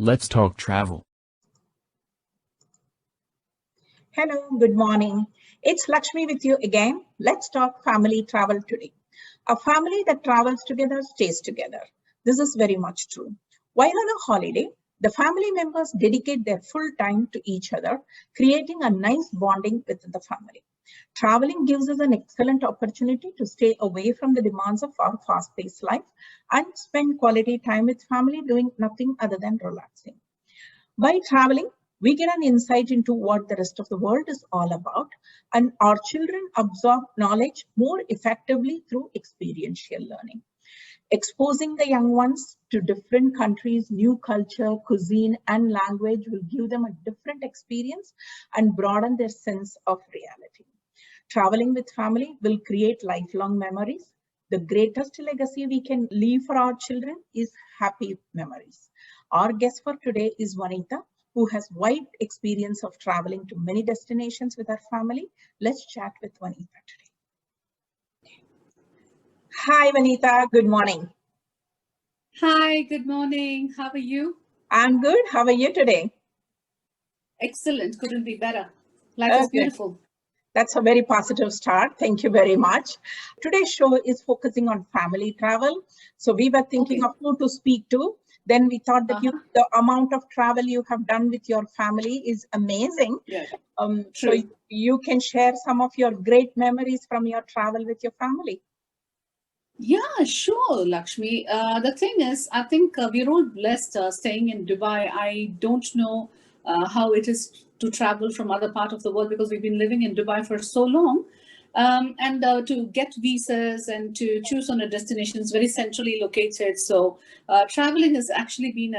Let's talk travel. Hello, good morning. It's Lakshmi with you again. Let's talk family travel today. A family that travels together stays together. This is very much true. While on a holiday, the family members dedicate their full time to each other, creating a nice bonding within the family. Traveling gives us an excellent opportunity to stay away from the demands of our fast-paced life and spend quality time with family doing nothing other than relaxing. By traveling, we get an insight into what the rest of the world is all about, and our children absorb knowledge more effectively through experiential learning. Exposing the young ones to different countries, new culture, cuisine, and language will give them a different experience and broaden their sense of reality. Traveling with family will create lifelong memories. The greatest legacy we can leave for our children is happy memories. Our guest for today is Vanita, who has wide experience of traveling to many destinations with her family. Let's chat with Vanita today. Hi, Vanita. Good morning. Hi, good morning. How are you? I'm good. How are you today? Excellent. Couldn't be better. Life is beautiful. That's a very positive start. Thank you very much. Today's show is focusing on family travel. So we were thinking of who to speak to. Then we thought that the amount of travel you have done with your family is amazing. Yeah, so you can share some of your great memories from your travel with your family. Yeah, sure, Lakshmi. The thing is, I think we're all blessed staying in Dubai. I don't know how it is to travel from other part of the world because we've been living in Dubai for so long. And to get visas and to choose on a destination is very centrally located. So traveling has actually been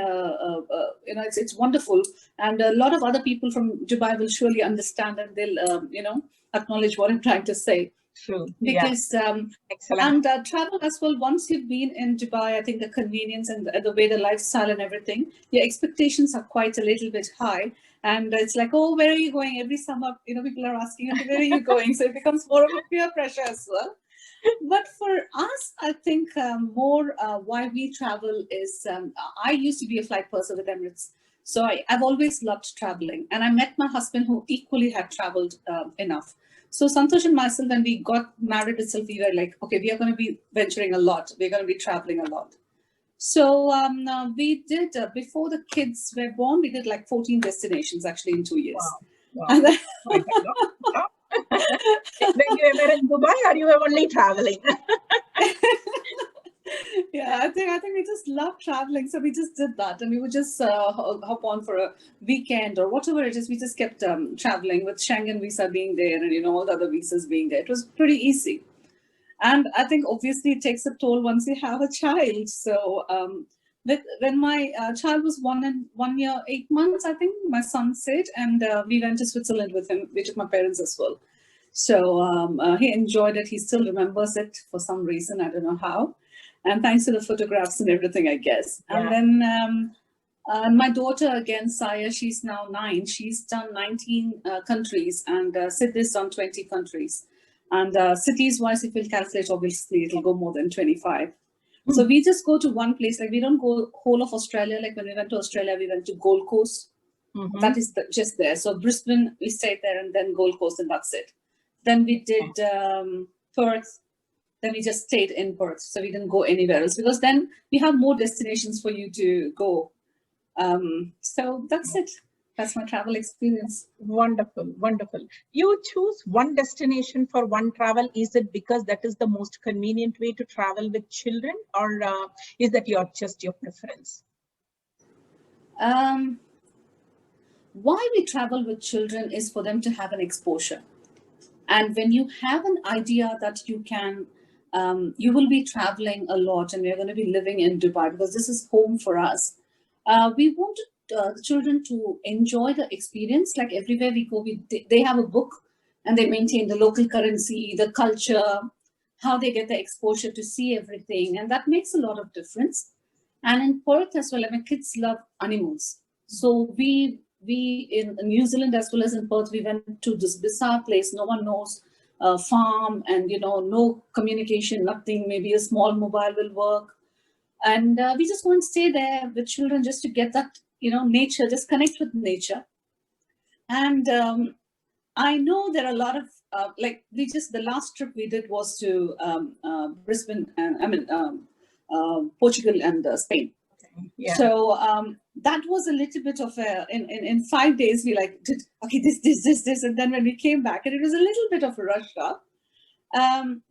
it's wonderful, and a lot of other people from Dubai will surely understand and they'll acknowledge what I'm trying to say. True. Because excellent. And travel as well. Once you've been in Dubai, I think the convenience and the way the lifestyle and everything, your expectations are quite a little bit high. And it's like, oh, where are you going? Every summer, people are asking, okay, where are you going? So it becomes more of a peer pressure as well. But for us, I think more why we travel is I used to be a flight person with Emirates. So I've always loved traveling. And I met my husband who equally had traveled enough. So Santosh and myself, when we got married itself, we were like, okay, we are going to be venturing a lot. We're going to be traveling a lot. So we did, before the kids were born, we did like 14 destinations actually in 2 years. Wow. And then, when you were in Dubai, or you were only traveling? Yeah, I think we just love traveling, so we just did that, and we would just hop on for a weekend or whatever it is. We just kept traveling with Schengen visa being there, and all the other visas being there. It was pretty easy, and I think obviously it takes a toll once you have a child. So when my child was 1 year 8 months, I think my son said, and we went to Switzerland with him. We took my parents as well. So he enjoyed it. He still remembers it for some reason. I don't know how. And thanks to the photographs and everything, I guess. Yeah. And then my daughter, again, Saya, she's now 9. She's done 19 countries, and Sid's done 20 countries. And cities-wise, if we'll calculate, obviously, it'll go more than 25. So we just go to one place. Like, we don't go whole of Australia. Like, when we went to Australia, we went to Gold Coast. That is just there. So Brisbane, we stayed there, and then Gold Coast, and that's it. Then we did Perth. Then we just stayed in Perth, so we didn't go anywhere else, because then we have more destinations for you to go. So that's it. That's my travel experience. Wonderful, wonderful. You choose one destination for one travel. Is it because that is the most convenient way to travel with children, or is that just your preference? Why we travel with children is for them to have an exposure. And when you have an idea that you can, you will be traveling a lot, and we're going to be living in Dubai because this is home for us. We want the children to enjoy the experience. Like, everywhere we go, they have a book, and they maintain the local currency, the culture, how they get the exposure to see everything. And that makes a lot of difference. And in Perth as well, I mean, kids love animals. So we in New Zealand as well as in Perth, we went to this bizarre place. No one knows, farm, and no communication, nothing. Maybe a small mobile will work, and we just go and stay there with children just to get that nature, just connect with nature. And I know there are a lot of the last trip we did was to Brisbane, and Portugal and Spain. Yeah. So that was a little bit of in 5 days we did okay this, and then when we came back, and it was a little bit of a rush up.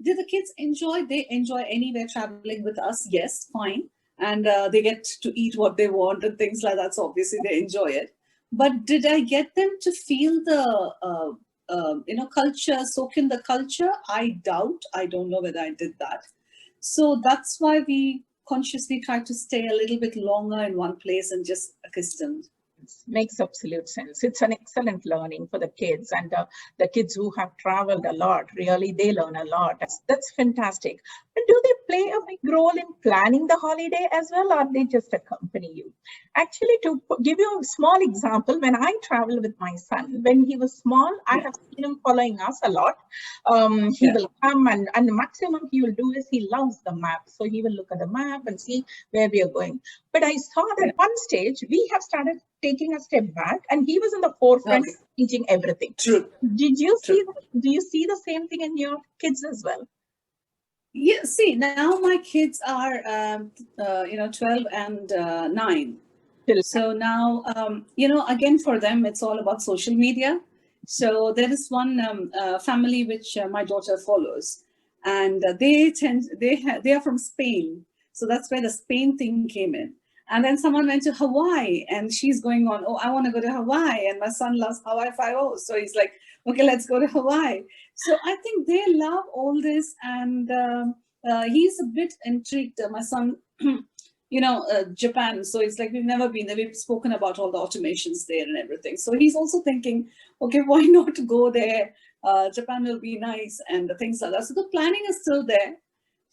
Did the kids enjoy? They enjoy anywhere traveling with us. Yes, fine, and they get to eat what they want and things like that. So obviously they enjoy it. But did I get them to feel the culture, soak in the culture? I doubt. I don't know whether I did that. So that's why we consciously try to stay a little bit longer in one place and just accustomed. Makes absolute sense. It's an excellent learning for the kids, and the kids who have traveled a lot, really, they learn a lot. That's fantastic. But do they play a big role in planning the holiday as well, or they just accompany you? Actually, to give you a small example, when I travel with my son, when he was small, I have seen him following us a lot. He will come, and the maximum he will do is he loves the map. So he will look at the map and see where we are going. But I saw that one stage we have started taking a step back, and he was in the forefront teaching everything. True. Did you see? Do you see the same thing in your kids as well? Yeah. See, now my kids are 12 and 9. So now again, for them it's all about social media. So there is one family which my daughter follows, and they are from Spain. So that's where the Spain thing came in. And then someone went to Hawaii, and she's going on, oh, I want to go to Hawaii. And my son loves Hawaii Five-0. So he's like, okay, let's go to Hawaii. So I think they love all this. And he's a bit intrigued. My son, Japan. So it's like, we've never been there. We've spoken about all the automations there and everything. So he's also thinking, okay, why not go there? Japan will be nice, and the things like that. So the planning is still there.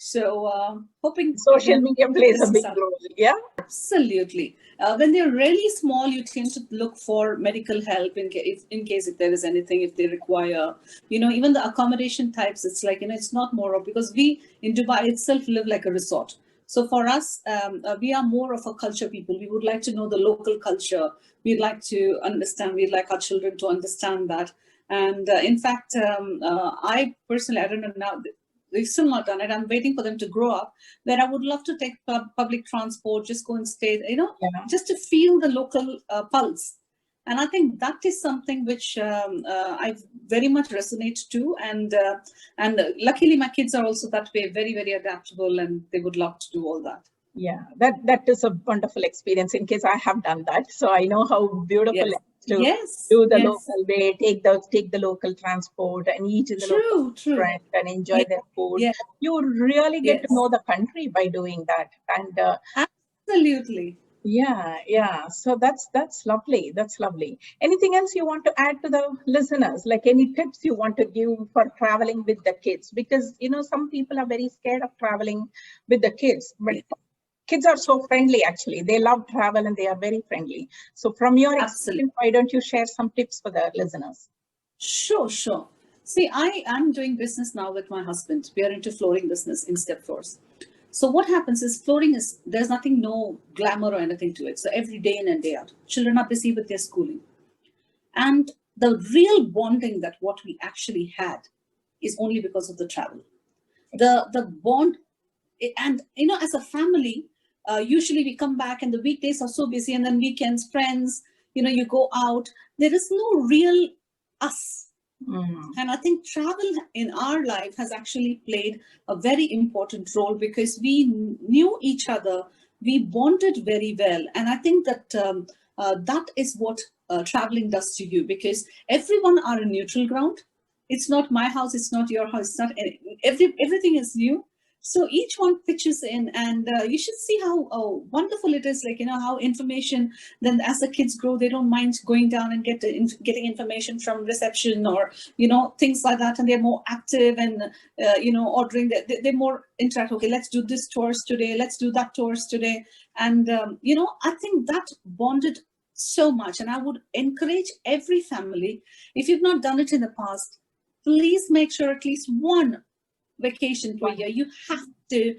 So hoping social media plays a big role. Yeah, absolutely. When they're really small, you tend to look for medical help in case if there is anything, if they require, even the accommodation types. It's like, it's not more of, because we in Dubai itself live like a resort. So for us, we are more of a culture people. We would like to know the local culture. We'd like to understand. We'd like our children to understand that. And in fact, I personally, I don't know now. We've still not done it. I'm waiting for them to grow up, where I would love to take public transport, just go and stay, just to feel the local pulse. And I think that is something which I very much resonate to. And luckily, my kids are also that way, very, very adaptable, and they would love to do all that. Yeah, that is a wonderful experience. In case I have done that, so I know how beautiful it is to do the local way, take the local transport, and eat in the local restaurant and enjoy their food. You really get to know the country by doing that. And absolutely. Yeah. So that's lovely. That's lovely. Anything else you want to add to the listeners? Like any tips you want to give for traveling with the kids? Because some people are very scared of traveling with the kids, but kids are so friendly, actually. They love travel and they are very friendly. So from your experience, why don't you share some tips for the listeners? Sure. See, I am doing business now with my husband. We are into flooring business in step floors. So what happens is, flooring there's nothing, no glamour or anything to it. So every day in and day out, children are busy with their schooling. And the real bonding that what we actually had is only because of the travel. The bond, and as a family, usually we come back and the weekdays are so busy, and then weekends, friends, you go out. There is no real us. And I think travel in our life has actually played a very important role, because we knew each other, we bonded very well. And I think that that is what traveling does to you, because everyone are a neutral ground. It's not my house, it's not your house, it's not everything is new. So each one pitches in, and you should see how wonderful it is. Like, how information, then as the kids grow, they don't mind going down and getting information from reception or, things like that. And they're more active and, ordering, they're more interactive. Okay, let's do this tours today. Let's do that tours today. And, I think that bonded so much. And I would encourage every family, if you've not done it in the past, please make sure at least one vacation per year. You have to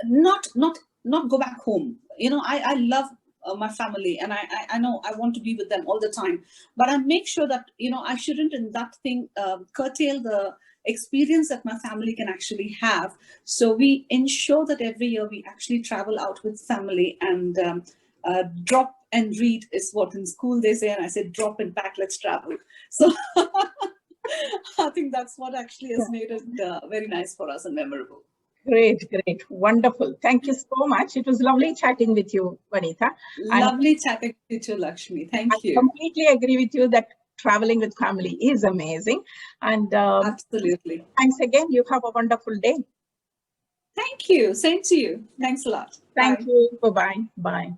not go back home. I love my family, and I know I want to be with them all the time, but I make sure that, I shouldn't in that thing curtail the experience that my family can actually have. So we ensure that every year we actually travel out with family, and drop and read is what in school they say, and I said drop and pack, let's travel. So I think that's what actually has made it very nice for us and memorable. Great, great, wonderful. Thank you so much. It was lovely chatting with you, Vanitha. Lovely chatting with you, Lakshmi. Thank you. I completely agree with you that traveling with family is amazing. And absolutely. Thanks again. You have a wonderful day. Thank you. Same to you. Thanks a lot. Thank Bye. you. Bye-bye. Bye.